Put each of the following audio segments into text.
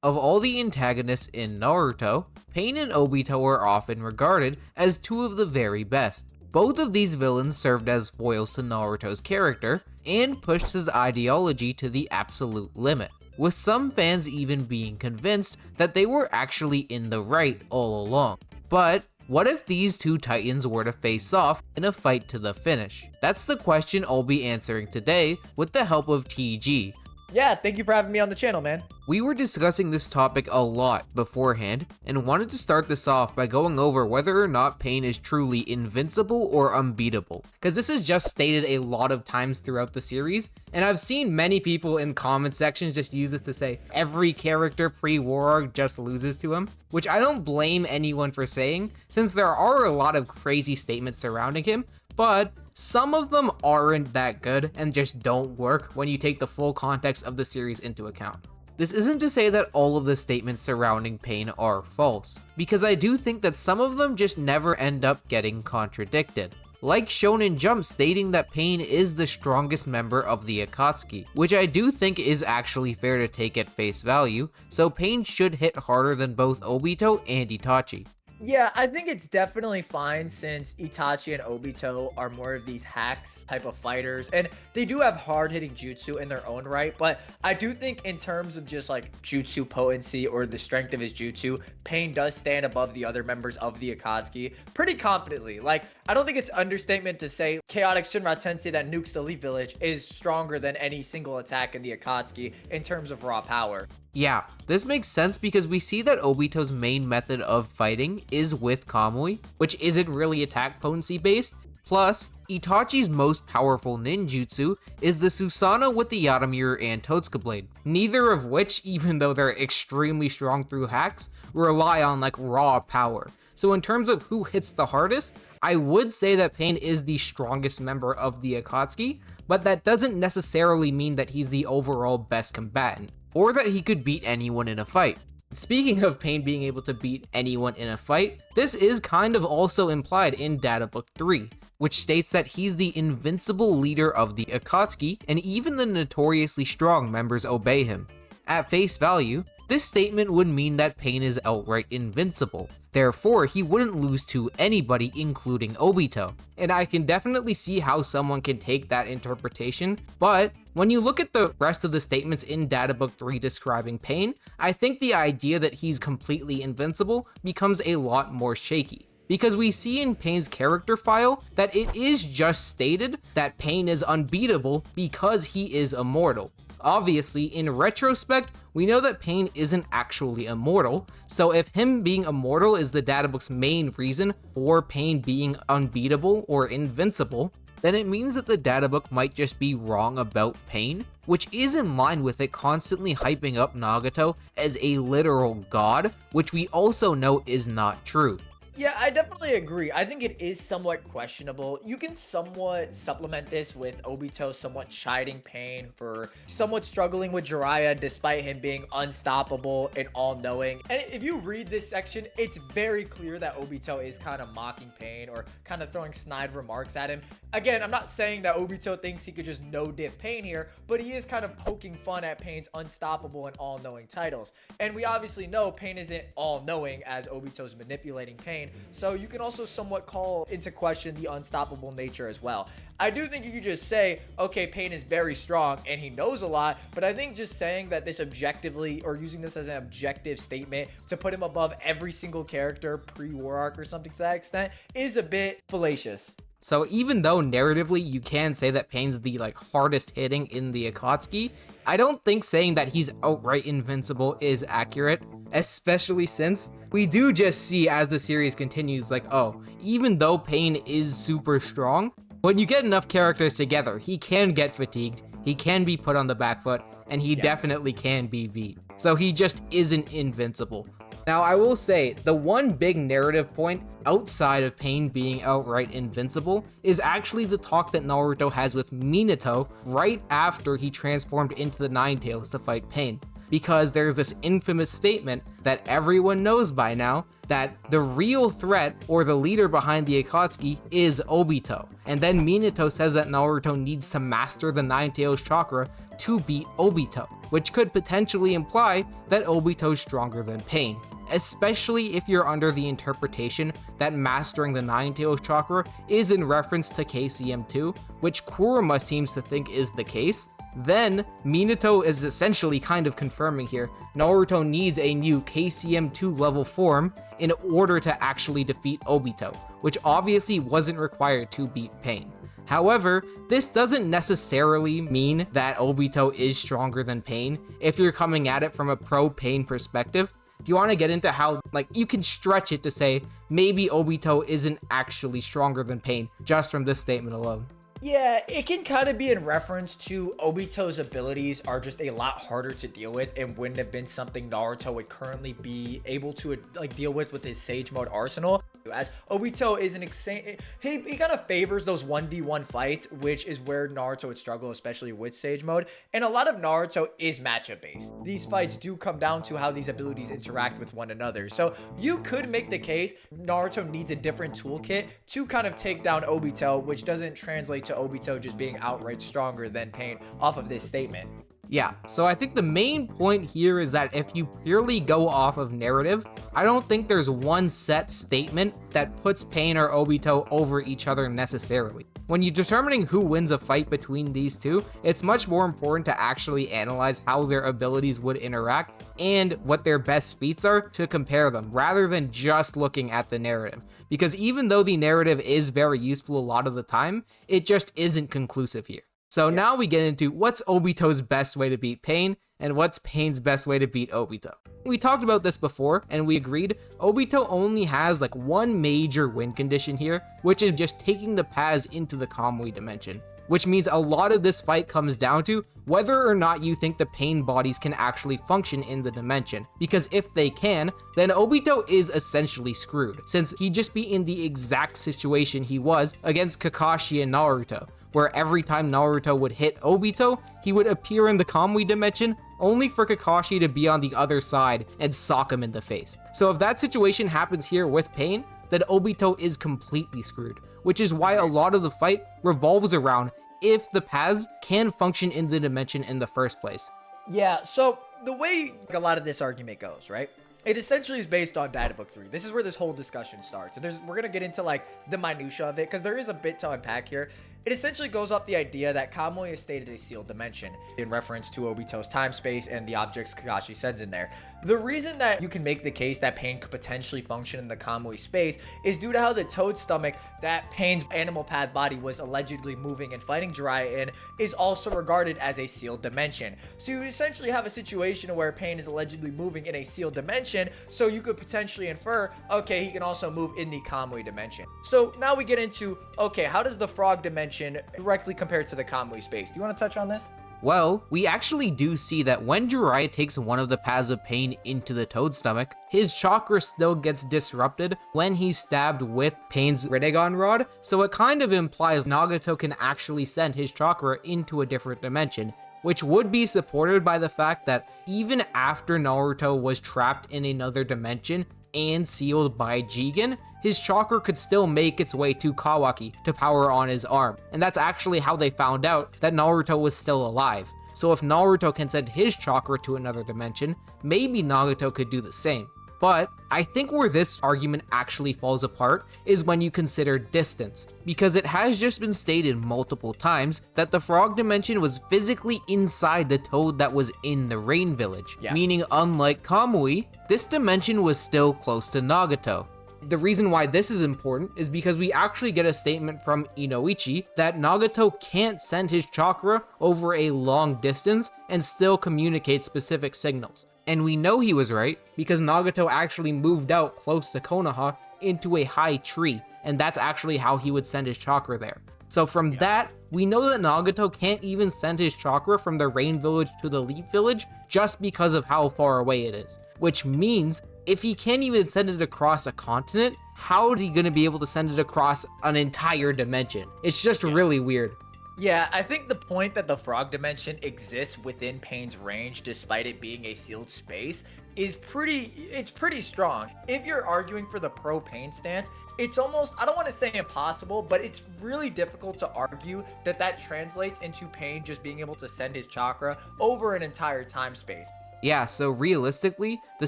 Of all the antagonists in Naruto, Pain and Obito are often regarded as two of the very best. Both of these villains served as foils to Naruto's character and pushed his ideology to the absolute limit, with some fans even being convinced that they were actually in the right all along. But what if these two titans were to face off in a fight to the finish? That's the question I'll be answering today with the help of TG. Yeah, thank you for having me on the channel, man. We were discussing this topic a lot beforehand, and wanted to start this off by going over whether or not Pain is truly invincible or unbeatable, because this is just stated a lot of times throughout the series, and I've seen many people in comment sections just use this to say every character pre-War Arc just loses to him, which I don't blame anyone for saying, since there are a lot of crazy statements surrounding him, but some of them aren't that good and just don't work when you take the full context of the series into account. This isn't to say that all of the statements surrounding Pain are false, because I do think that some of them just never end up getting contradicted. Like Shonen Jump stating that Pain is the strongest member of the Akatsuki, which I do think is actually fair to take at face value, so Pain should hit harder than both Obito and Itachi. Yeah, I think it's definitely fine since Itachi and Obito are more of these hacks type of fighters, and they do have hard-hitting jutsu in their own right, but I do think in terms of just like jutsu potency or the strength of his jutsu, Pain does stand above the other members of the Akatsuki pretty confidently. Like, I don't think it's understatement to say Chaotic Shinra Tensei that nukes the Leaf Village is stronger than any single attack in the Akatsuki in terms of raw power. Yeah, this makes sense because we see that Obito's main method of fighting is with Kamui, which isn't really attack potency based. Plus, Itachi's most powerful ninjutsu is the Susanoo with the Yaramir and Totsuka Blade, neither of which, even though they're extremely strong through hacks, rely on like raw power. So in terms of who hits the hardest, I would say that Pain is the strongest member of the Akatsuki, but that doesn't necessarily mean that he's the overall best combatant, or that he could beat anyone in a fight. Speaking of Pain being able to beat anyone in a fight, this is kind of also implied in Data Book 3, which states that he's the invincible leader of the Akatsuki, and even the notoriously strong members obey him. At face value, this statement would mean that Pain is outright invincible, therefore he wouldn't lose to anybody including Obito, and I can definitely see how someone can take that interpretation, but when you look at the rest of the statements in Data Book 3 describing Pain, I think the idea that he's completely invincible becomes a lot more shaky. Because we see in Pain's character file that it is just stated that Pain is unbeatable because he is immortal. Obviously, in retrospect, we know that Pain isn't actually immortal, so if him being immortal is the databook's main reason for Pain being unbeatable or invincible, then it means that the databook might just be wrong about Pain, which is in line with it constantly hyping up Nagato as a literal god, which we also know is not true. Yeah, I definitely agree. I think it is somewhat questionable. You can somewhat supplement this with Obito somewhat chiding Pain for somewhat struggling with Jiraiya despite him being unstoppable and all-knowing. And if you read this section, it's very clear that Obito is kind of mocking Pain or kind of throwing snide remarks at him. Again, I'm not saying that Obito thinks he could just no-diff Pain here, but he is kind of poking fun at Pain's unstoppable and all-knowing titles. And we obviously know Pain isn't all-knowing as Obito's manipulating Pain. So you can also somewhat call into question the unstoppable nature as well. I do think you could just say, okay, Pain is very strong and he knows a lot, but I think just saying that this objectively, or using this as an objective statement to put him above every single character pre-War Arc or something to that extent is a bit fallacious. So even though narratively you can say that Pain's the hardest hitting in the Akatsuki, I don't think saying that he's outright invincible is accurate, especially since we do just see as the series continues oh, even though Pain is super strong, when you get enough characters together, he can get fatigued, he can be put on the back foot, and he definitely can be beat. So he just isn't invincible. Now, I will say, the one big narrative point outside of Pain being outright invincible is actually the talk that Naruto has with Minato right after he transformed into the Nine-Tails to fight Pain. Because there's this infamous statement that everyone knows by now that the real threat or the leader behind the Akatsuki is Obito. And then Minato says that Naruto needs to master the Nine-Tails chakra to beat Obito, which could potentially imply that Obito's stronger than Pain, especially if you're under the interpretation that mastering the Nine-Tails chakra is in reference to KCM2, which Kurama seems to think is the case. Then, Minato is essentially kind of confirming here, Naruto needs a new KCM2 level form in order to actually defeat Obito, which obviously wasn't required to beat Pain. However, this doesn't necessarily mean that Obito is stronger than Pain if you're coming at it from a pro-Pain perspective. Do you want to get into how, you can stretch it to say maybe Obito isn't actually stronger than Pain just from this statement alone? Yeah, it can kind of be in reference to Obito's abilities are just a lot harder to deal with and wouldn't have been something Naruto would currently be able to deal with his Sage Mode arsenal. As Obito is an insane, he kind of favors those 1v1 fights, which is where Naruto would struggle, especially with Sage Mode. And a lot of Naruto is matchup based. These fights do come down to how these abilities interact with one another. So you could make the case Naruto needs a different toolkit to kind of take down Obito, which doesn't translate to Obito just being outright stronger than Pain off of this statement. Yeah, so I think the main point here is that if you purely go off of narrative, I don't think there's one set statement that puts Pain or Obito over each other necessarily. When you're determining who wins a fight between these two, it's much more important to actually analyze how their abilities would interact and what their best feats are to compare them, rather than just looking at the narrative. Because even though the narrative is very useful a lot of the time, it just isn't conclusive here. So now we get into what's Obito's best way to beat Pain and what's Pain's best way to beat Obito. We talked about this before and we agreed Obito only has one major win condition here, which is just taking the Paz into the Kamui dimension, which means a lot of this fight comes down to whether or not you think the Pain bodies can actually function in the dimension, because if they can, then Obito is essentially screwed, since he'd just be in the exact situation he was against Kakashi and Naruto, where every time Naruto would hit Obito, he would appear in the Kamui dimension only for Kakashi to be on the other side and sock him in the face. So if that situation happens here with Pain, then Obito is completely screwed, which is why a lot of the fight revolves around if the paths can function in the dimension in the first place. Yeah, so the way a lot of this argument goes, right? It essentially is based on Data Book 3. This is where this whole discussion starts. And we're going to get into the minutia of it because there is a bit to unpack here. It essentially goes off the idea that Kamui is stated a sealed dimension in reference to Obito's time space and the objects Kakashi sends in there. The reason that you can make the case that Pain could potentially function in the Kamui space is due to how the Toad stomach that Pain's animal pad body was allegedly moving and fighting Jiraiya in is also regarded as a sealed dimension. So you essentially have a situation where Pain is allegedly moving in a sealed dimension, so you could potentially infer, okay, he can also move in the Kamui dimension. So now we get into, okay, how does the frog dimension directly compare to the Kamui space? Do you want to touch on this? Well, we actually do see that when Jiraiya takes one of the paths of Pain into the Toad stomach, his chakra still gets disrupted when he's stabbed with Pain's Rinnegan rod, so it kind of implies Nagato can actually send his chakra into a different dimension, which would be supported by the fact that even after Naruto was trapped in another dimension and sealed by Jigen, his chakra could still make its way to Kawaki to power on his arm. And that's actually how they found out that Naruto was still alive. So if Naruto can send his chakra to another dimension, maybe Nagato could do the same. But I think where this argument actually falls apart is when you consider distance, because it has just been stated multiple times that the frog dimension was physically inside the Toad that was in the Rain Village, meaning unlike Kamui, this dimension was still close to Nagato. The reason why this is important is because we actually get a statement from Inoichi that Nagato can't send his chakra over a long distance and still communicate specific signals. And we know he was right because Nagato actually moved out close to Konoha into a high tree, and that's actually how he would send his chakra there. So from that, we know that Nagato can't even send his chakra from the Rain Village to the Leaf Village just because of how far away it is. Which means, if he can't even send it across a continent, how is he going to be able to send it across an entire dimension? It's just really weird. Yeah, I think the point that the frog dimension exists within Pain's range despite it being a sealed space is pretty strong. If you're arguing for the pro Pain stance, it's almost, I don't want to say impossible, but it's really difficult to argue that that translates into Pain just being able to send his chakra over an entire time space. Yeah, so realistically, the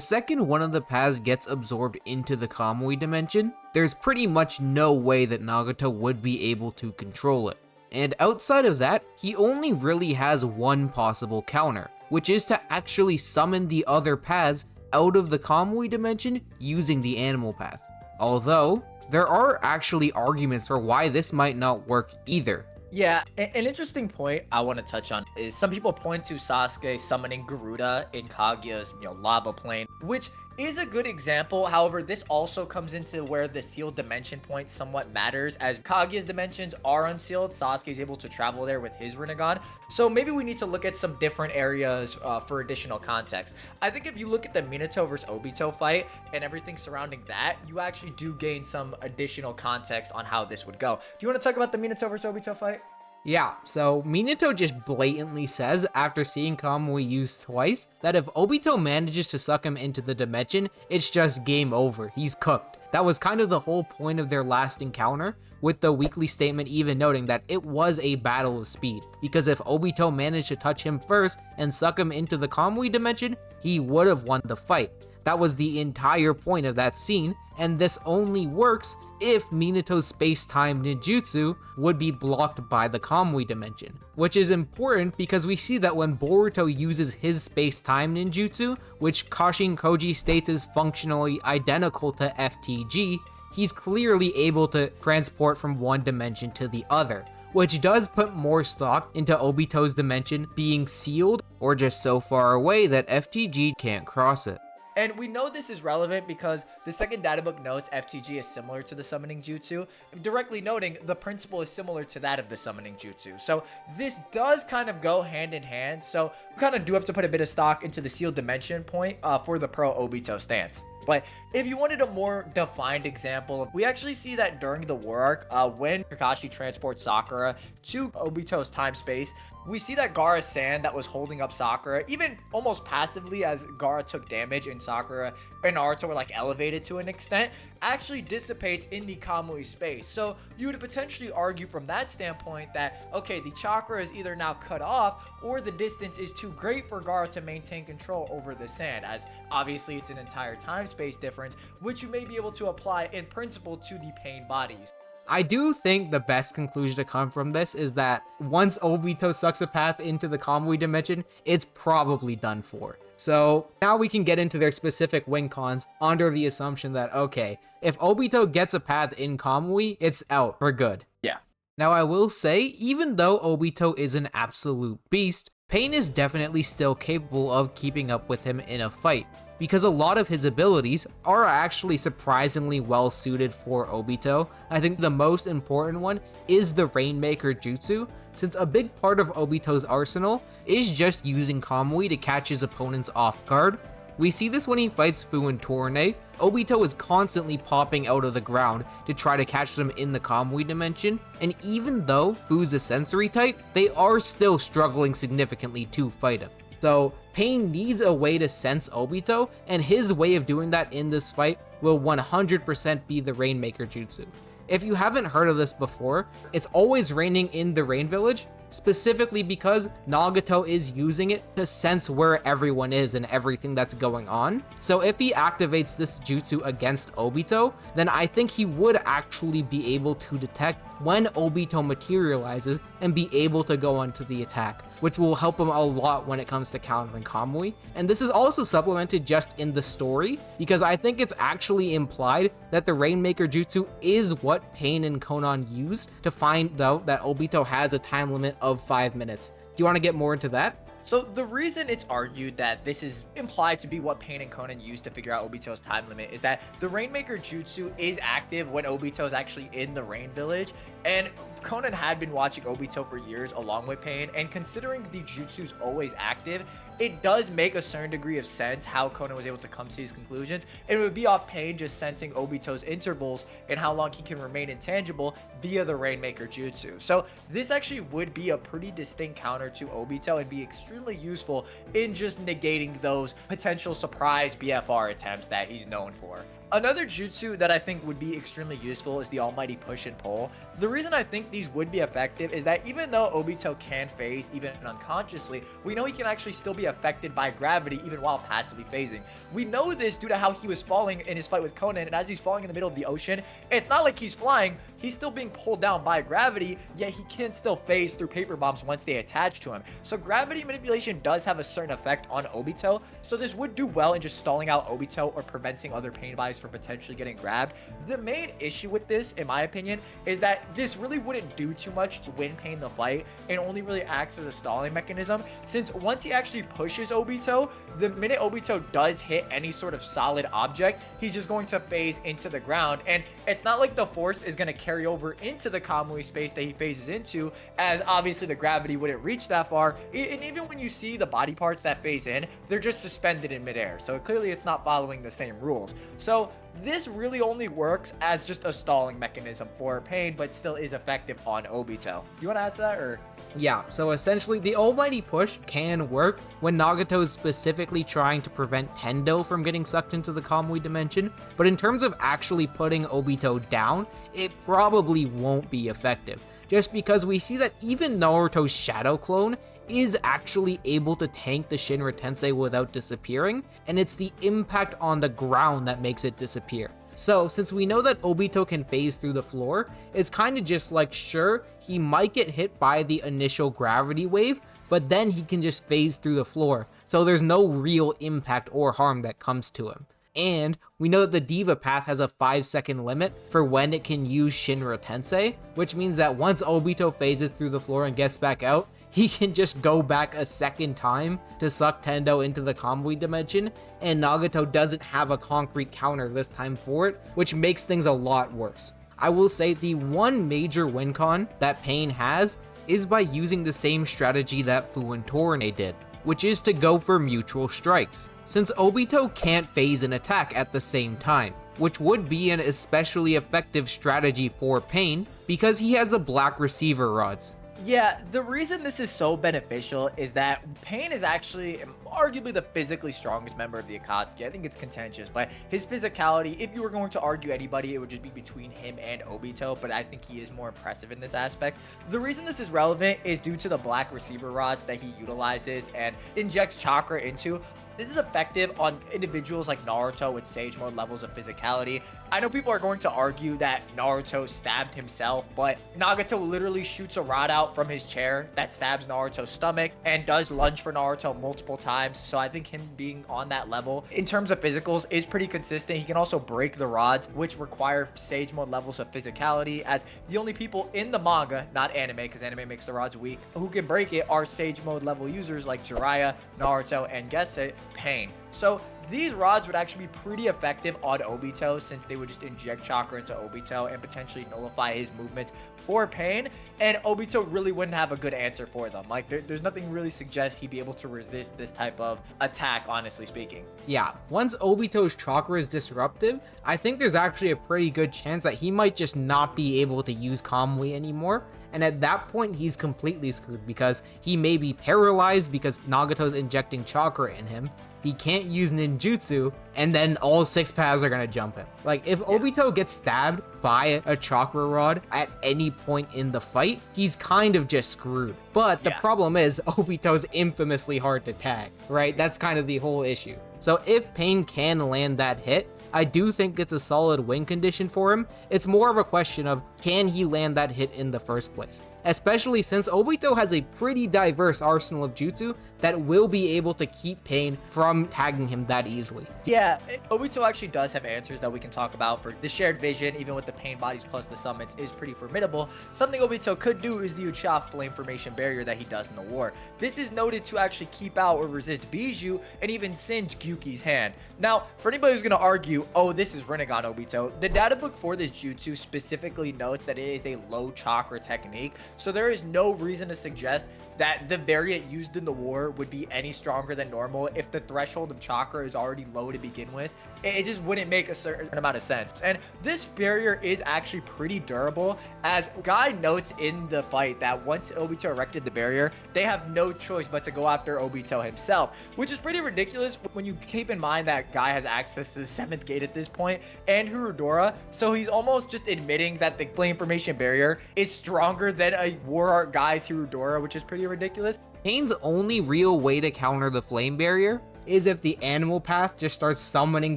second one of the paths gets absorbed into the Kamui dimension, there's pretty much no way that Nagato would be able to control it. And outside of that, he only really has one possible counter, which is to actually summon the other paths out of the Kamui dimension using the animal path. Although, there are actually arguments for why this might not work either. Yeah, an interesting point I want to touch on is some people point to Sasuke summoning Garuda in Kaguya's, lava plane, which is a good example. However, this also comes into where the sealed dimension point somewhat matters, as Kaguya's dimensions are unsealed. Sasuke is able to travel there with his Rinnegan. So maybe we need to look at some different areas for additional context. I think if you look at the Minato versus Obito fight and everything surrounding that, you actually do gain some additional context on how this would go. Do you want to talk about the Minato versus Obito fight? Yeah, so Minato just blatantly says, after seeing Kamui used twice, that if Obito manages to suck him into the dimension, it's just game over, he's cooked. That was kind of the whole point of their last encounter, with the weekly statement even noting that it was a battle of speed, because if Obito managed to touch him first and suck him into the Kamui dimension, he would have won the fight. That was the entire point of that scene, and this only works if Minato's space-time ninjutsu would be blocked by the Kamui dimension. Which is important because we see that when Boruto uses his space-time ninjutsu, which Kashin Koji states is functionally identical to FTG, he's clearly able to transport from one dimension to the other, which does put more stock into Obito's dimension being sealed or just so far away that FTG can't cross it. And we know this is relevant because the second databook notes FTG is similar to the summoning jutsu, directly noting the principle is similar to that of the summoning jutsu. So this does kind of go hand in hand. So we kind of do have to put a bit of stock into the sealed dimension point for the pro Obito stance. But if you wanted a more defined example, we actually see that during the war arc, when Kakashi transports Sakura to Obito's time space, we see that Gaara's sand that was holding up Sakura, even almost passively as Gaara took damage and Sakura and Naruto were like elevated to an extent, actually dissipates in the Kamui space. So you would potentially argue from that standpoint that, okay, the chakra is either now cut off or the distance is too great for Gaara to maintain control over the sand, as obviously it's an entire time space difference, which you may be able to apply in principle to the Pain bodies. I do think the best conclusion to come from this is that once Obito sucks a path into the Kamui dimension, it's probably done for. So now we can get into their specific win cons under the assumption that, okay, if Obito gets a path in Kamui, it's out for good. Yeah. Now I will say, even though Obito is an absolute beast, Pain is definitely still capable of keeping up with him in a fight, because a lot of his abilities are actually surprisingly well suited for Obito. I think the most important one is the Rainmaker Jutsu, since a big part of Obito's arsenal is just using Kamui to catch his opponents off guard. We see this when he fights Fu and Tournai. Obito is constantly popping out of the ground to try to catch them in the Kamui dimension, and even though Fu's a sensory type, they are still struggling significantly to fight him. So Pain needs a way to sense Obito, and his way of doing that in this fight will 100% be the Rainmaker Jutsu. If you haven't heard of this before, it's always raining in the Rain Village, specifically because Nagato is using it to sense where everyone is and everything that's going on. So if he activates this jutsu against Obito, then I think he would actually be able to detect when Obito materializes and be able to go onto the attack, which will help him a lot when it comes to countering Kamui. And this is also supplemented just in the story, because I think it's actually implied that the Rainmaker Jutsu is what Pain and Konan used to find out that Obito has a time limit of 5 minutes. Do you want to get more into that? So the reason it's argued that this is implied to be what Pain and Konan used to figure out Obito's time limit is that the Rainmaker Jutsu is active when Obito is actually in the Rain Village, and Conan had been watching Obito for years along with Pain, and considering the jutsu's always active, it does make a certain degree of sense how Conan was able to come to these conclusions. It would be off Pain just sensing Obito's intervals and how long he can remain intangible via the Rainmaker jutsu. So this actually would be a pretty distinct counter to Obito and be extremely useful in just negating those potential surprise BFR attempts that he's known for. Another jutsu that I think would be extremely useful is the almighty push and pull. The reason I think these would be effective is that even though Obito can phase even unconsciously, we know he can actually still be affected by gravity even while passively phasing. We know this due to how he was falling in his fight with Conan, and as he's falling in the middle of the ocean, it's not like he's flying, he's still being pulled down by gravity, yet he can still phase through paper bombs once they attach to him. So gravity manipulation does have a certain effect on Obito, so this would do well in just stalling out Obito or preventing other pain buys from potentially getting grabbed. The main issue with this, in my opinion, is that this really wouldn't do too much to win Pain the fight. It only really acts as a stalling mechanism, since once he actually pushes Obito, the minute Obito does hit any sort of solid object, he's just going to phase into the ground, and it's not like the force is going to carry over into the Kamui space that he phases into, as obviously the gravity wouldn't reach that far, and even when you see the body parts that phase in, they're just suspended in midair, so clearly it's not following the same rules. So this really only works as just a stalling mechanism for Pain, but still is effective on Obito. You want to add to that, or? Yeah, so essentially the almighty push can work when Nagato is specifically trying to prevent Tendo from getting sucked into the Kamui dimension, but in terms of actually putting Obito down, it probably won't be effective, just because we see that even Naruto's shadow clone is actually able to tank the Shinra Tensei without disappearing, and it's the impact on the ground that makes it disappear. So, since we know that Obito can phase through the floor, it's kind of just like, sure, he might get hit by the initial gravity wave, but then he can just phase through the floor, so there's no real impact or harm that comes to him. And we know that the Diva Path has a 5-second limit for when it can use Shinra Tensei, which means that once Obito phases through the floor and gets back out, he can just go back a second time to suck Tendo into the Kamui dimension, and Nagato doesn't have a concrete counter this time for it, which makes things a lot worse. I will say the one major win con that Pain has is by using the same strategy that Fu and Torine did, which is to go for mutual strikes, since Obito can't phase an attack at the same time, which would be an especially effective strategy for Pain because he has the black receiver rods. Yeah, the reason this is so beneficial is that Pain is actually arguably the physically strongest member of the Akatsuki. I think it's contentious, but his physicality, if you were going to argue anybody, it would just be between him and Obito, but I think he is more impressive in this aspect. The reason this is relevant is due to the black receiver rods that he utilizes and injects chakra into. This is effective on individuals like Naruto with Sage Mode levels of physicality. I know people are going to argue that Naruto stabbed himself, but Nagato literally shoots a rod out from his chair that stabs Naruto's stomach and does lunge for Naruto multiple times. So I think him being on that level in terms of physicals is pretty consistent. He can also break the rods, which require Sage Mode levels of physicality, as the only people in the manga, not anime because anime makes the rods weak, who can break it are Sage Mode level users like Jiraiya, Naruto, and Geset, Pain. So these rods would actually be pretty effective on Obito, since they would just inject chakra into Obito and potentially nullify his movements for Pain, and Obito really wouldn't have a good answer for them. Like, there's nothing really suggests he'd be able to resist this type of attack, honestly speaking. Yeah, once Obito's chakra is disruptive, I think there's actually a pretty good chance that he might just not be able to use Kamui anymore, and at that point he's completely screwed because he may be paralyzed because Nagato's injecting chakra in him, he can't use ninjutsu, and then all 6 paths are gonna jump him. Like, if Obito gets stabbed by a chakra rod at any point in the fight, he's kind of just screwed. But the problem is, Obito's infamously hard to tag, right? That's kind of the whole issue. So if Pain can land that hit, I do think it's a solid win condition for him. It's more of a question of, can he land that hit in the first place? Especially since Obito has a pretty diverse arsenal of jutsu that will be able to keep Pain from tagging him that easily. Yeah, Obito actually does have answers that we can talk about. For the shared vision, even with the pain bodies plus the summons, is pretty formidable. Something Obito could do is the Uchiha flame formation barrier that he does in the war. This is noted to actually keep out or resist Bijou and even singe Gyuki's hand. Now, for anybody who's going to argue, oh, this is Rinnegan Obito, the data book for this jutsu specifically notes that it is a low chakra technique, so there is no reason to suggest that the variant used in the war would be any stronger than normal if the threshold of chakra is already low to begin with. It just wouldn't make a certain amount of sense. And this barrier is actually pretty durable, as Guy notes in the fight that once Obito erected the barrier, they have no choice but to go after Obito himself, which is pretty ridiculous when you keep in mind that Guy has access to the 7th gate at this point and Hirudora, so he's almost just admitting that the flame formation barrier is stronger than a War Art Guy's Hirudora, which is pretty ridiculous. Pain's only real way to counter the flame barrier is if the animal path just starts summoning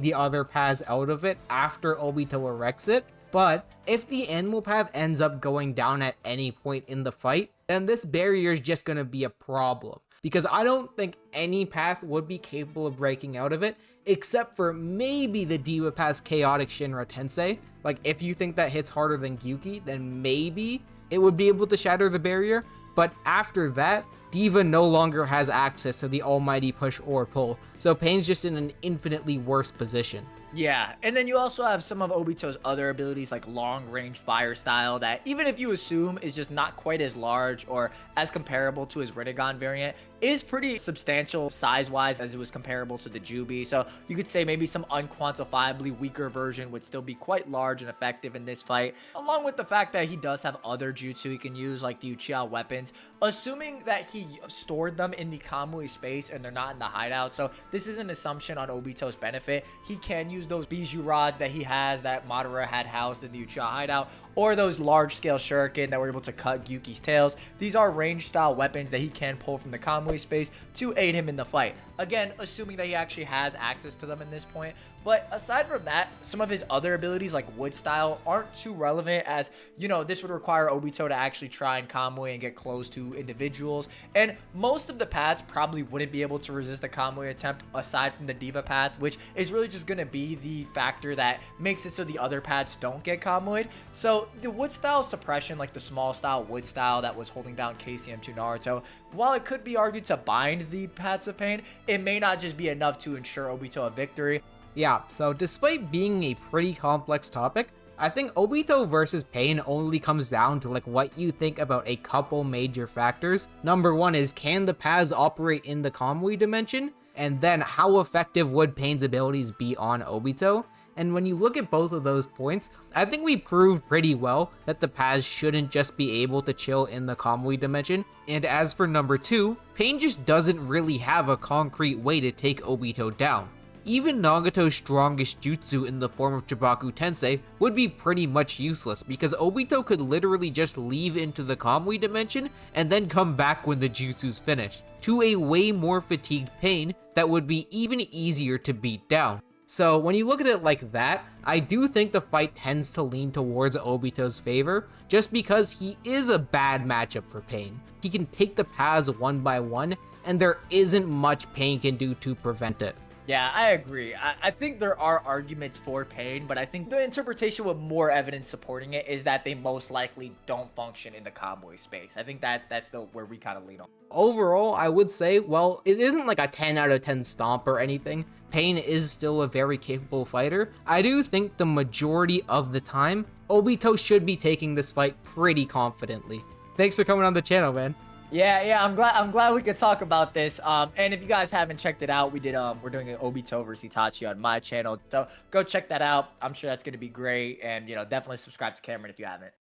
the other paths out of it after Obito erects it. But if the animal path ends up going down at any point in the fight, then this barrier is just going to be a problem, because I don't think any path would be capable of breaking out of it, except for maybe the Diva Path's chaotic Shinra Tensei. Like, if you think that hits harder than Gyuki, then maybe it would be able to shatter the barrier. But after that, Diva no longer has access to the almighty push or pull, so Pain's just in an infinitely worse position. Yeah, and then you also have some of Obito's other abilities like long range fire style that, even if you assume is just not quite as large or as comparable to his Rinnegan variant, is pretty substantial size-wise as it was comparable to the Jubi. So you could say maybe some unquantifiably weaker version would still be quite large and effective in this fight, along with the fact that he does have other jutsu he can use like the Uchiha weapons, assuming that he stored them in the Kamui space and they're not in the hideout. So this is an assumption on Obito's benefit. He can use those Bijou rods that he has that Madara had housed in the Uchiha hideout, or those large-scale shuriken that were able to cut Gyuki's tails. These are range-style weapons that he can pull from the Kamui space to aid him in the fight. Again, assuming that he actually has access to them in this point. But aside from that, some of his other abilities like wood style aren't too relevant, as, you know, this would require Obito to actually try and Kamui and get close to individuals. And most of the paths probably wouldn't be able to resist a Kamui attempt aside from the Diva path, which is really just going to be the factor that makes it so the other paths don't get Kamui'd. So the wood style suppression, like the small style wood style that was holding down KCM2 Naruto, while it could be argued to bind the paths of pain, it may not just be enough to ensure Obito a victory. Yeah, so despite being a pretty complex topic, I think Obito versus Pain only comes down to like what you think about a couple major factors. Number one is, can the paths operate in the Kamui dimension? And then how effective would Pain's abilities be on Obito? And when you look at both of those points, I think we proved pretty well that the paths shouldn't just be able to chill in the Kamui dimension. And as for number two, Pain just doesn't really have a concrete way to take Obito down. Even Nagato's strongest jutsu in the form of Chibaku Tensei would be pretty much useless, because Obito could literally just leave into the Kamui dimension and then come back when the jutsu's finished, to a way more fatigued Pain that would be even easier to beat down. So when you look at it like that, I do think the fight tends to lean towards Obito's favor, just because he is a bad matchup for Pain. He can take the paths one by one, and there isn't much Pain can do to prevent it. Yeah, I agree. I think there are arguments for Pain, but I think the interpretation with more evidence supporting it is that they most likely don't function in the Kamui space. I think that's where we kind of lean on. Overall, I would say, well, it isn't like a 10 out of 10 stomp or anything. Pain is still a very capable fighter. I do think the majority of the time, Obito should be taking this fight pretty confidently. Thanks for coming on the channel, man. Yeah, I'm glad we could talk about this. And if you guys haven't checked it out, we're doing an Obito versus Itachi on my channel, so go check that out. I'm sure that's gonna be great, and definitely subscribe to Cameron if you haven't.